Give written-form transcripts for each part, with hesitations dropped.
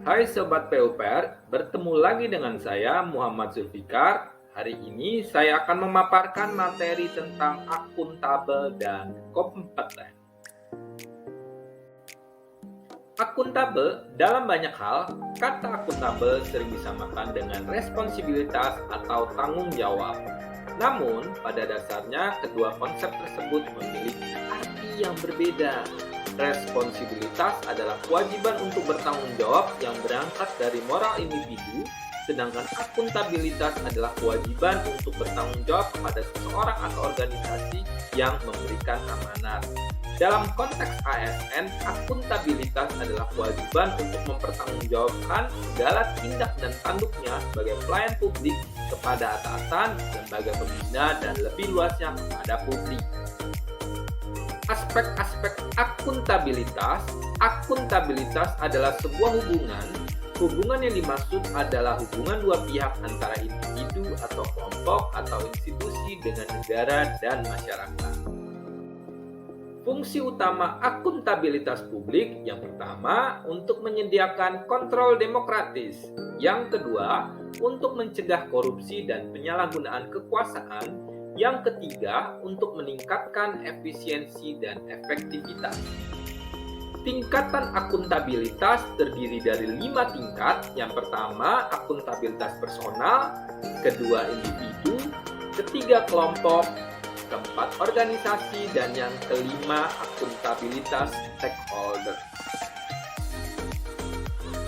Hai Sobat PUPR, bertemu lagi dengan saya Muhammad Zulfikar. Hari ini saya akan memaparkan materi tentang akuntabel dan kompeten. Akuntabel dalam banyak hal, kata akuntabel sering disamakan dengan responsibilitas atau tanggung jawab. Namun, pada dasarnya kedua konsep tersebut memiliki arti yang berbeda. Responsibilitas adalah kewajiban untuk bertanggung jawab yang berangkat dari moral individu, sedangkan akuntabilitas adalah kewajiban untuk bertanggung jawab kepada seseorang atau organisasi yang memberikan amanat. Dalam konteks ASN, akuntabilitas adalah kewajiban untuk mempertanggungjawabkan segala tindak dan tanduknya sebagai pelayan publik kepada atasan, lembaga pembina, dan lebih luasnya kepada publik. Aspek-aspek akuntabilitas adalah sebuah hubungan yang dimaksud adalah hubungan dua pihak antara individu atau kelompok atau institusi dengan negara dan masyarakat. Fungsi utama akuntabilitas publik yang pertama untuk menyediakan kontrol demokratis, yang kedua untuk mencegah korupsi dan penyalahgunaan kekuasaan, yang ketiga untuk meningkatkan efisiensi dan efektivitas. Tingkatan akuntabilitas terdiri dari 5 tingkat. Yang pertama, akuntabilitas personal, kedua individu, ketiga kelompok, keempat organisasi, dan yang kelima akuntabilitas stakeholder.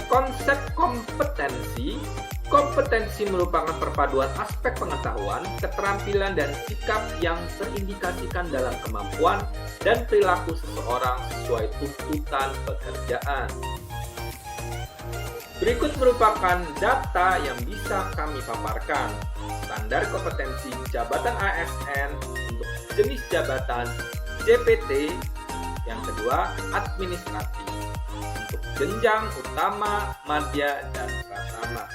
Konsep kompetensi merupakan perpaduan aspek pengetahuan, keterampilan, dan sikap yang terindikasikan dalam kemampuan dan perilaku seseorang sesuai tuntutan pekerjaan. Berikut merupakan data yang bisa kami paparkan. Standar kompetensi jabatan ASN untuk jenis jabatan JPT, yang kedua administratif, untuk jenjang utama, madya, dan pratama.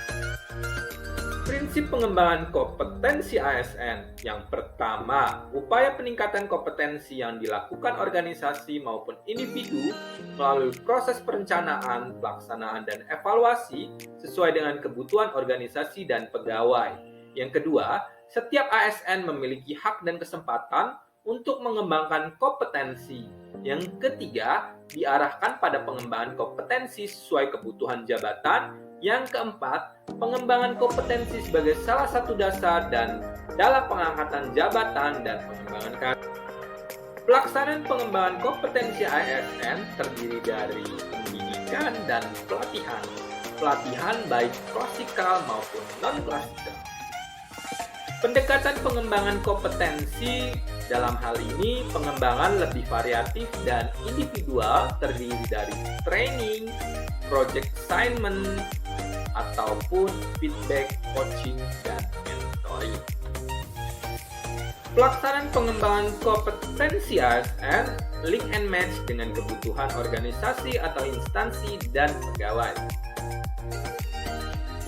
Prinsip pengembangan kompetensi ASN. Yang pertama, upaya peningkatan kompetensi yang dilakukan organisasi maupun individu melalui proses perencanaan, pelaksanaan, dan evaluasi sesuai dengan kebutuhan organisasi dan pegawai. Yang kedua, setiap ASN memiliki hak dan kesempatan untuk mengembangkan kompetensi. Yang ketiga, diarahkan pada pengembangan kompetensi sesuai kebutuhan jabatan. Yang keempat, pengembangan kompetensi sebagai salah satu dasar dan dalam pengangkatan jabatan dan pengembangan karir. Pelaksanaan pengembangan kompetensi ASN terdiri dari pendidikan dan pelatihan. Pelatihan baik klasikal maupun non-klasikal. Pendekatan pengembangan kompetensi dalam hal ini pengembangan lebih variatif dan individual terdiri dari training, project assignment, ataupun feedback, coaching, dan mentoring. Pelaksanaan pengembangan kompetensi ASN link and match dengan kebutuhan organisasi atau instansi dan pegawai.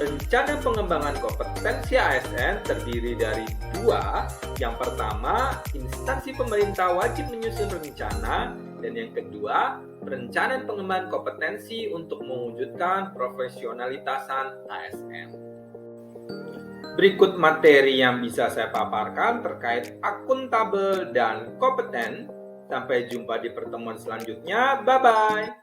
Rencana pengembangan kompetensi ASN terdiri dari 2. Yang pertama, instansi pemerintah wajib menyusun rencana, dan yang kedua, perencanaan pengembangan kompetensi untuk mewujudkan profesionalitasan ASN. Berikut materi yang bisa saya paparkan terkait akuntabel dan kompeten. Sampai jumpa di pertemuan selanjutnya. Bye-bye.